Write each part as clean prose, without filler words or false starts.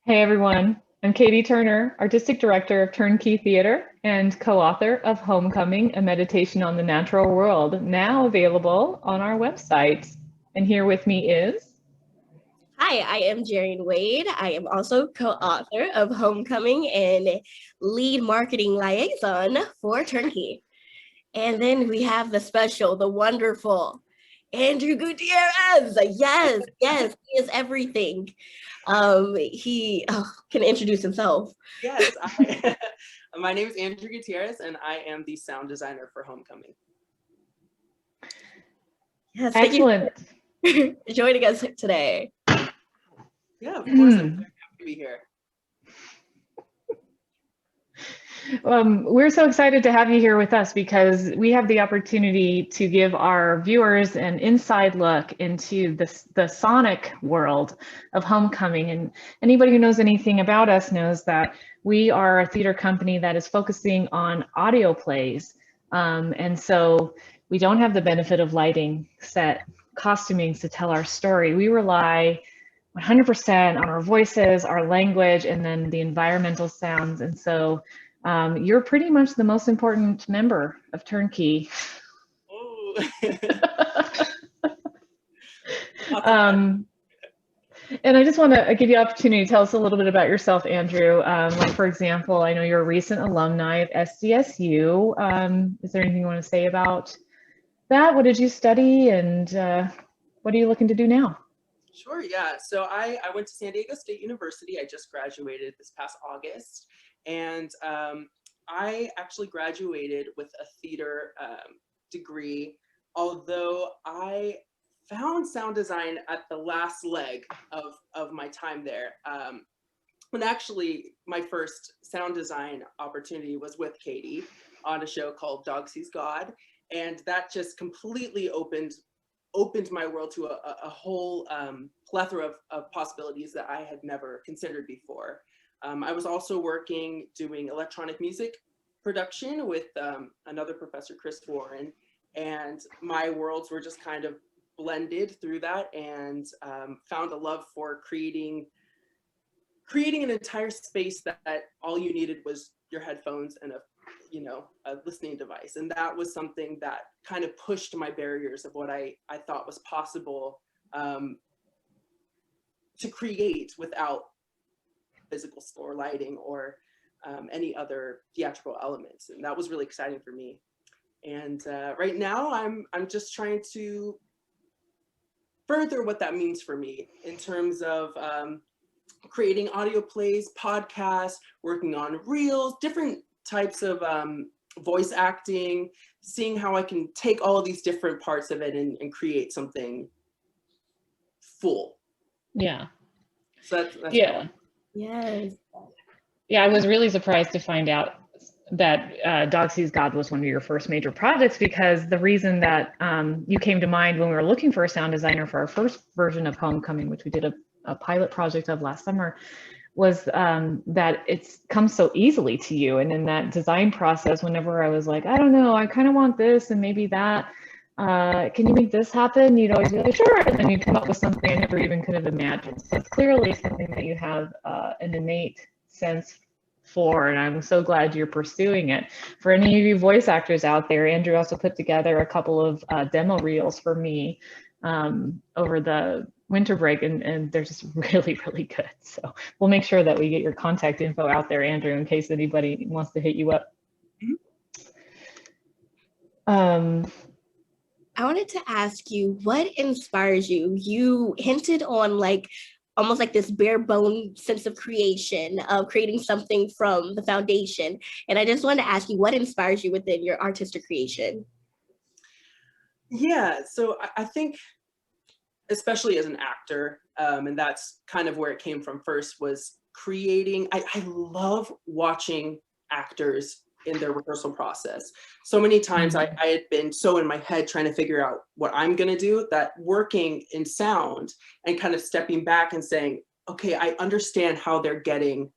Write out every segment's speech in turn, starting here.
Hey everyone, I'm Katie Turner, Artistic Director of Turnkey Theater and co-author of Homecoming, a Meditation on the Natural World, now available on our website. And here with me is... Hi, I am Jerian Wade. I am also co-author of Homecoming and lead marketing liaison for Turnkey. And then we have the special, the wonderful Andrew Gutierrez. Yes, he is everything. He can introduce himself. Yes, my name is Andrew Gutierrez, and I am the sound designer for Homecoming. Yes, excellent. Thank you for joining us today. Yeah, of course, I'm happy to be here. We're so excited to have you here with us because we have the opportunity to give our viewers an inside look into the sonic world of Homecoming. And anybody who knows anything about us knows that we are a theater company that is focusing on audio plays. And so we don't have the benefit of lighting, set, costumings to tell our story. We rely 100% on our voices, our language, and then the environmental sounds. And so you're pretty much the most important member of Turnkey. And I just want to give you an opportunity to tell us a little bit about yourself, Andrew. Like, for example, I know you're a recent alumni of SDSU. Is there anything you want to say about that? What did you study, and what are you looking to do now? Sure, yeah. So I went to San Diego State University. I just graduated this past August. And I actually graduated with a theater degree, although I found sound design at the last leg of my time there. And actually, my first sound design opportunity was with Katie on a show called Dog Sees God. And that just completely opened my world to a whole plethora of possibilities that I had never considered before. I was also doing electronic music production with another professor, Chris Warren, and my worlds were just kind of blended through that, and found a love for creating an entire space that all you needed was your headphones and a listening device. And that was something that kind of pushed my barriers of what I thought was possible to create without physical store lighting or any other theatrical elements. And that was really exciting for me. And right now I'm just trying to further what that means for me in terms of creating audio plays, podcasts, working on reels, different types of voice acting, seeing how I can take all of these different parts of it and create something full. Yeah. So that's yeah. Yes. Yeah, I was really surprised to find out that Dog Sees God was one of your first major projects, because the reason that you came to mind when we were looking for a sound designer for our first version of Homecoming, which we did a pilot project of last summer, was that it's come so easily to you. And in that design process, whenever I was like, I don't know, I kind of want this and maybe that, can you make this happen? You'd always be like, sure. And then you come up with something I never even could have imagined. So it's clearly something that you have an innate sense for, and I'm so glad you're pursuing it. For any of you voice actors out there, Andrew also put together a couple of demo reels for me over the winter break, and they're just really, really good. So we'll make sure that we get your contact info out there, Andrew, in case anybody wants to hit you up. I wanted to ask you, what inspires you? You hinted on almost like this bare bone sense of creation, of creating something from the foundation. And I just wanted to ask you, what inspires you within your artistic creation? Yeah, so I think, especially as an actor, and that's kind of where it came from first, was creating. I love watching actors in their rehearsal process. So many times I had been so in my head trying to figure out what I'm gonna do, that working in sound and kind of stepping back and saying, okay, I understand how they're getting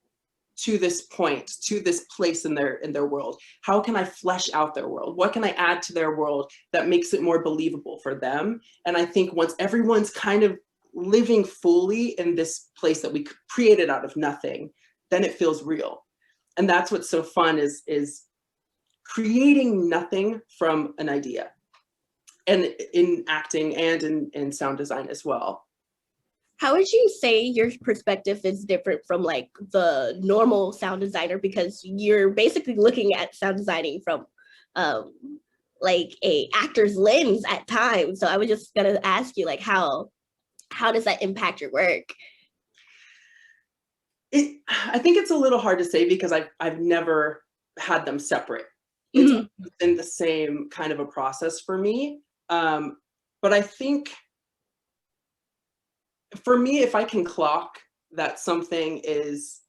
to this point, to this place in their world. How can I flesh out their world? What can I add to their world that makes it more believable for them? And I think once everyone's kind of living fully in this place that we created out of nothing, then it feels real. And that's what's so fun is creating nothing from an idea, and in acting and in sound design as well. How would you say your perspective is different from like the normal sound designer, because you're basically looking at sound designing from like a actor's lens at times? So I was just gonna ask you, like, how does that impact your work? I think it's a little hard to say because I've never had them separate. It's been the same kind of a process for me. But I think for me, if I can clock that something is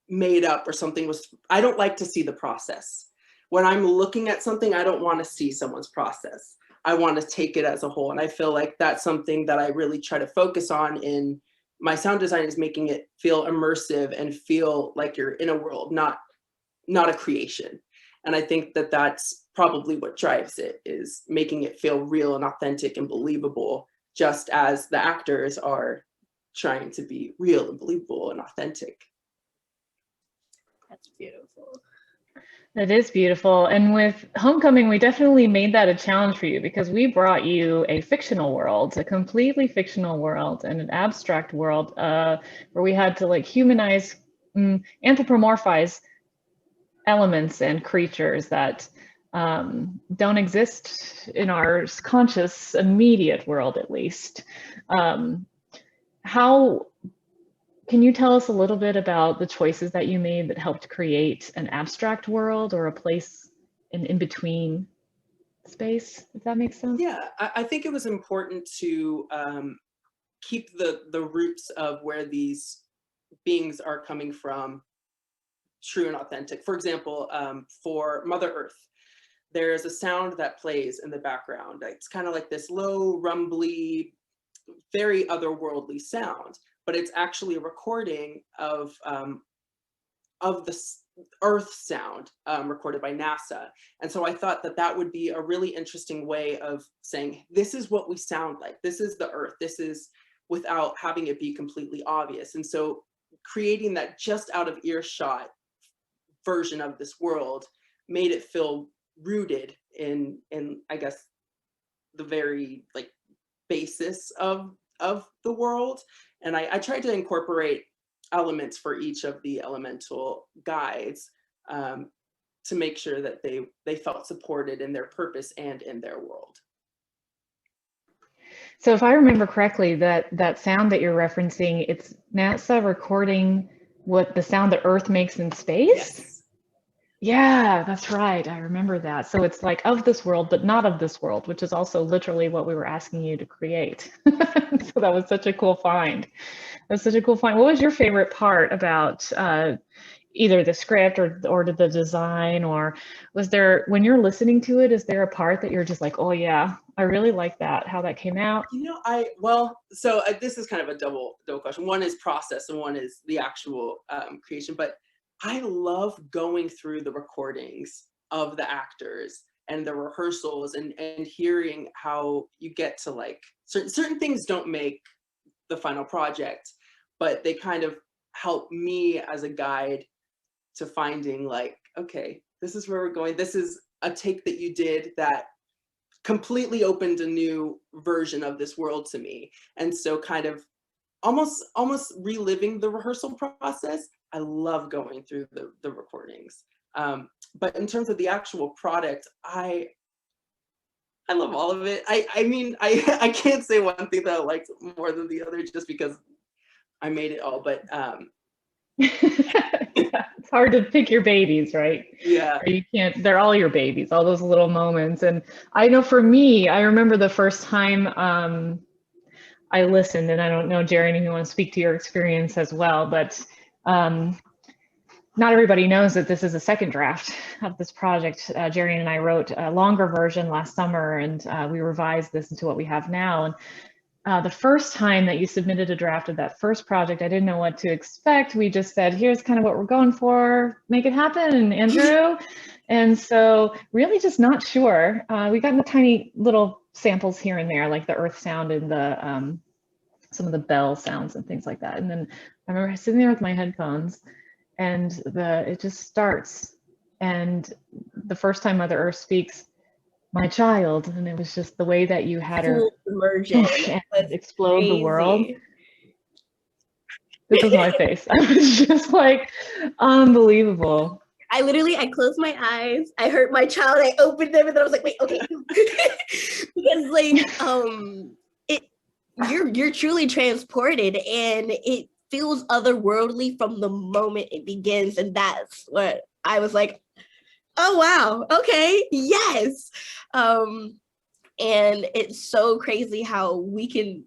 made up or something was, I don't like to see the process. When I'm looking at something, I don't want to see someone's process. I want to take it as a whole. And I feel like that's something that I really try to focus on in my sound design, is making it feel immersive and feel like you're in a world, not a creation. And I think that that's probably what drives it, is making it feel real and authentic and believable, just as the actors are trying to be real and believable and authentic. That's beautiful. That is beautiful. And with Homecoming, we definitely made that a challenge for you, because we brought you a fictional world, a completely fictional world and an abstract world, where we had to like humanize, anthropomorphize elements and creatures that don't exist in our conscious immediate world, at least. How can you tell us a little bit about the choices that you made that helped create an abstract world, or a place in between space, if that makes sense? Yeah, I think it was important to keep the roots of where these beings are coming from true and authentic. For example, for Mother Earth, there's a sound that plays in the background. It's kind of like this low, rumbly, very otherworldly sound, but it's actually a recording of the Earth sound recorded by NASA. And so I thought that that would be a really interesting way of saying, this is what we sound like. This is the Earth. This is, without having it be completely obvious. And so creating that just out of earshot version of this world made it feel rooted in I guess the very like basis of the world. And I tried to incorporate elements for each of the elemental guides to make sure that they felt supported in their purpose and in their world. So if I remember correctly, that sound that you're referencing, it's NASA recording what the sound that Earth makes in space? Yes. Yeah, that's right. I remember that. So it's like of this world, but not of this world, which is also literally what we were asking you to create. So that was such a cool find. That's such a cool find. What was your favorite part about either the script or the design, or was there, when you're listening to it, is there a part that you're just like, oh yeah, I really like that, how that came out? You know, this is kind of a double question. One is process and one is the actual creation, but I love going through the recordings of the actors and the rehearsals and hearing how you get to like certain things don't make the final project, but they kind of help me as a guide to finding like, okay, this is where we're going. This is a take that you did that completely opened a new version of this world to me. And so kind of almost reliving the rehearsal process. I love going through the recordings. But in terms of the actual product, I love all of it. I mean, I can't say one thing that I liked more than the other just because I made it all, but yeah, it's hard to pick your babies, right? Yeah. Or you can't, they're all your babies, all those little moments. And I know for me, I remember the first time I listened, and I don't know, Jerry, if you want to speak to your experience as well, but not everybody knows that this is a second draft of this project. Jerry and I wrote a longer version last summer, and we revised this into what we have now. And the first time that you submitted a draft of that first project, I didn't know what to expect. We just said, here's kind of what we're going for, make it happen, Andrew. And so really just not sure. We got in a tiny little samples here and there, like the earth sound and the some of the bell sounds and things like that. And then I remember sitting there with my headphones, and it just starts, and the first time Mother Earth speaks, "My child," and it was just the way that you had her Full immersion and explode the world. crazy. This is my face. I was just like, unbelievable. I closed my eyes, I heard my child, I opened them, and then I was like, wait, okay. Because like you're truly transported, and it feels otherworldly from the moment it begins. And that's what I was like, oh wow, okay, yes. And it's so crazy how we can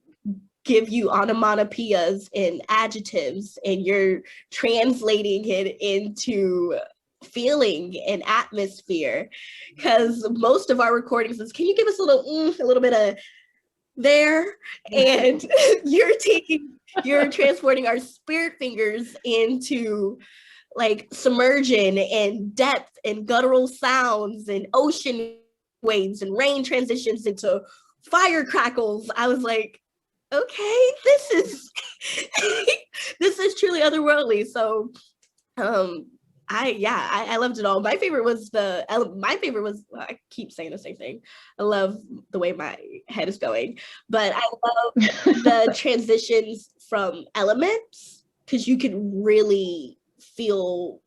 give you onomatopoeias and adjectives, and you're translating it into feeling and atmosphere. Because most of our recordings is, can you give us a little bit of there? And you're transporting our spirit fingers into like submersion and depth and guttural sounds and ocean waves and rain transitions into fire crackles. I was like, okay, this is this is truly otherworldly. So I loved it all. My favorite was I keep saying the same thing. I love the way my head is going, but I love the transitions from elements, because you can really feel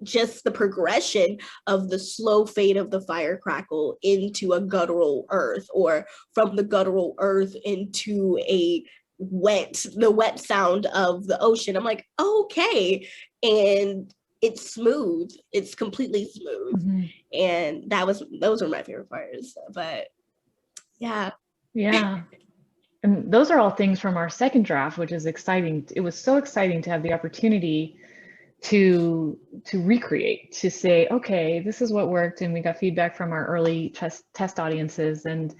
just the progression of the slow fade of the fire crackle into a guttural earth, or from the guttural earth into the wet sound of the ocean. I'm like, okay. And it's smooth. It's completely smooth. Mm-hmm. And those were my favorite parts. But yeah. Yeah. And those are all things from our second draft, which is exciting. It was so exciting to have the opportunity to recreate, to say, okay, this is what worked, and we got feedback from our early test audiences, and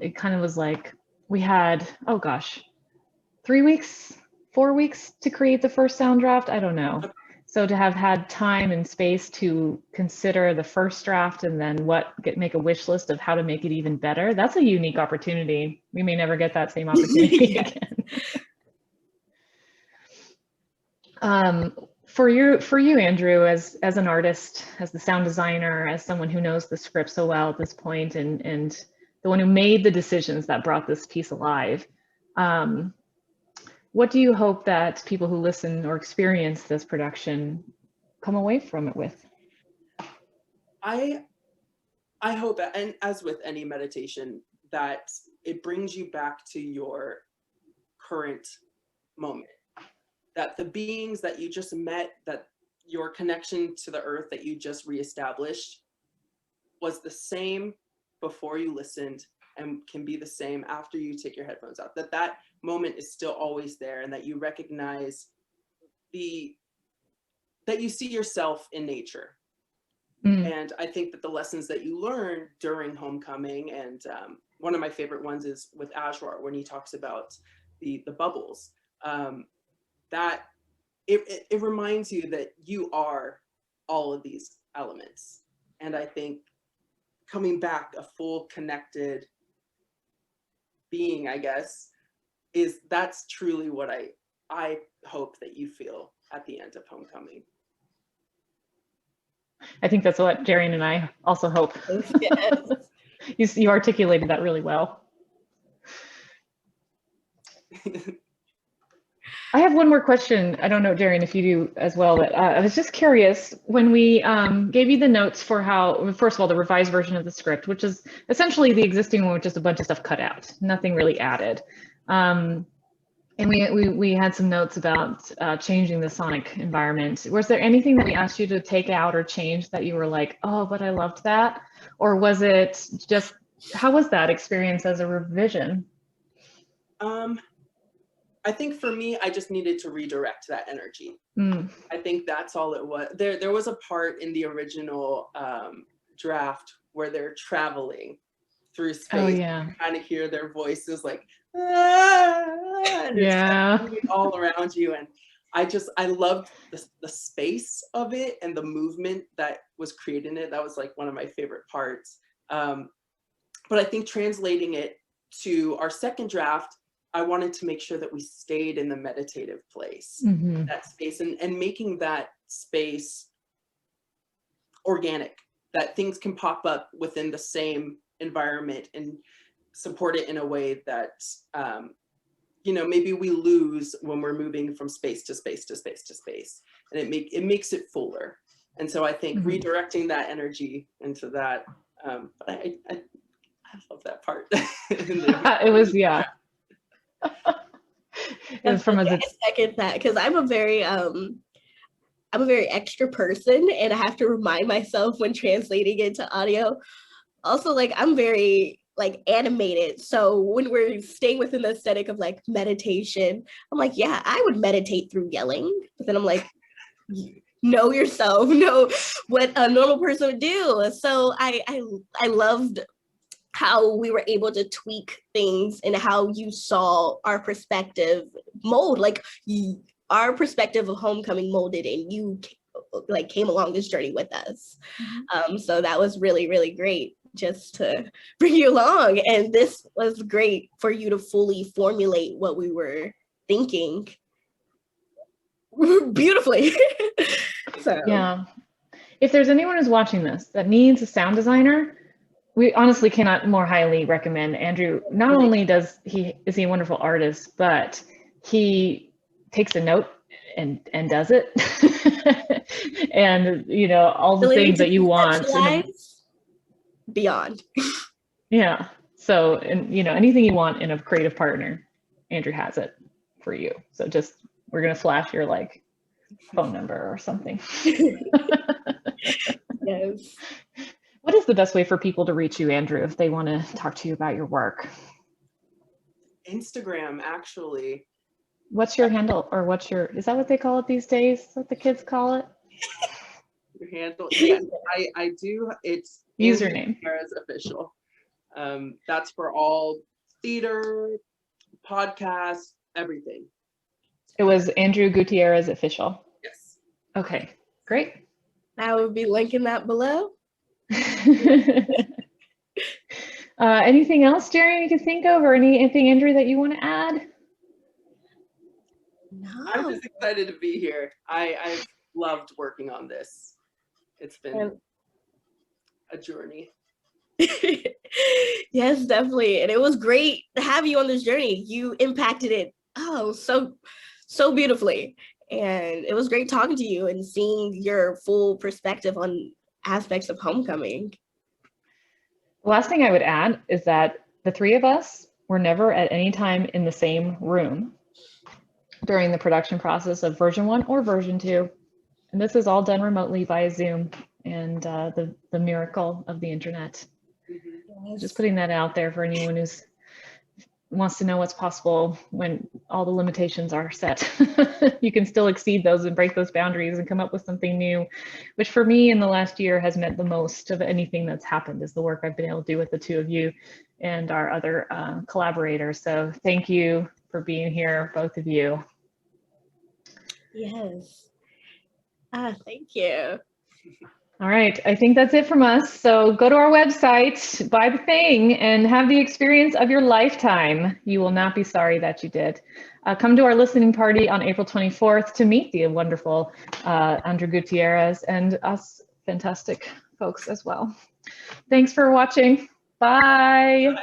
it kind of was like we had, oh gosh, 3 weeks, 4 weeks to create the first sound draft. I don't know. So to have had time and space to consider the first draft and then make a wish list of how to make it even better, that's a unique opportunity. We may never get that same opportunity again. For you, Andrew, as an artist, as the sound designer, as someone who knows the script so well at this point, and the one who made the decisions that brought this piece alive, what do you hope that people who listen or experience this production come away from it with? I hope, and as with any meditation, that it brings you back to your current moment. That the beings that you just met, that your connection to the earth that you just reestablished was the same before you listened and can be the same after you take your headphones out. That moment is still always there, and that you recognize that you see yourself in nature. And I think that the lessons that you learn during homecoming, and one of my favorite ones is with Ashwar, when he talks about the bubbles, that it reminds you that you are all of these elements. And I think coming back a full connected being, I guess, that's truly what I hope that you feel at the end of homecoming. I think that's what Jarian and I also hope. Yes. You articulated that really well. I have one more question. I don't know, Jarian, if you do as well, but I was just curious, when we gave you the notes for how, first of all, the revised version of the script, which is essentially the existing one with just a bunch of stuff cut out, nothing really added. And we had some notes about changing the sonic environment. Was there anything that we asked you to take out or change that you were like, oh, but I loved that? Or was it just, how was that experience as a revision? I think for me, I just needed to redirect that energy. I think that's all it was. There was a part in the original draft where they're traveling through space. Oh, yeah. You kind of hear their voices like, and it's yeah, all around you. And I loved the space of it and the movement that was created in it. That was like one of my favorite parts. But I think translating it to our second draft, I wanted to make sure that we stayed in the meditative place, that space, and making that space organic, that things can pop up within the same environment and support it in a way that, you know, maybe we lose when we're moving from space to space to space to space, and it makes it fuller. And so I think redirecting that energy into that, but I love that part. It was, yeah. And from I second that, because I'm a very extra person, and I have to remind myself when translating into audio. Also, like, I'm very like animated, so when we're staying within the aesthetic of like meditation, I'm like, yeah, I would meditate through yelling, but then I'm like, know yourself, know what a normal person would do. So I loved how we were able to tweak things and how you saw our perspective mold, like our perspective of homecoming molded, and you like came along this journey with us. So that was really, really great, just to bring you along. And this was great for you to fully formulate what we were thinking beautifully. So yeah. If there's anyone who's watching this that needs a sound designer, we honestly cannot more highly recommend Andrew. Not only is he a wonderful artist, but he takes a note and does it. And, you know, all the things that you want. Beyond. Yeah. So, and, you know, anything you want in a creative partner, Andrew has it for you. So just, we're going to flash your like phone number or something. Yes. What is the best way for people to reach you, Andrew, if they want to talk to you about your work? Instagram, actually. What's your handle, or what's your, is that what they call it these days? Is that what the kids call it? Your handle? Yes, I do. It's username. Andrew Gutierrez official. That's for all theater, podcasts, everything. It was Andrew Gutierrez official. Yes. Okay, great. I will be linking that below. Anything else, Jerry, you can think of, or anything, Andrew, that you want to add? No. I'm just excited to be here. I've loved working on this. It's been a journey. Yes, definitely. And it was great to have you on this journey. You impacted it so beautifully. And it was great talking to you and seeing your full perspective on aspects of homecoming. The last thing I would add is that the three of us were never at any time in the same room during the production process of version 1 or version 2. And this is all done remotely via Zoom and the miracle of the internet. Yes. Just putting that out there for anyone who wants to know what's possible when all the limitations are set. You can still exceed those and break those boundaries and come up with something new, which for me in the last year has meant the most of anything that's happened, is the work I've been able to do with the two of you and our other collaborators. So thank you for being here, both of you. Yes. Thank you. All right, I think that's it from us. So go to our website, buy the thing, and have the experience of your lifetime. You will not be sorry that you did. Come to our listening party on April 24th to meet the wonderful Andrew Gutierrez and us fantastic folks as well. Thanks for watching. Bye. Bye.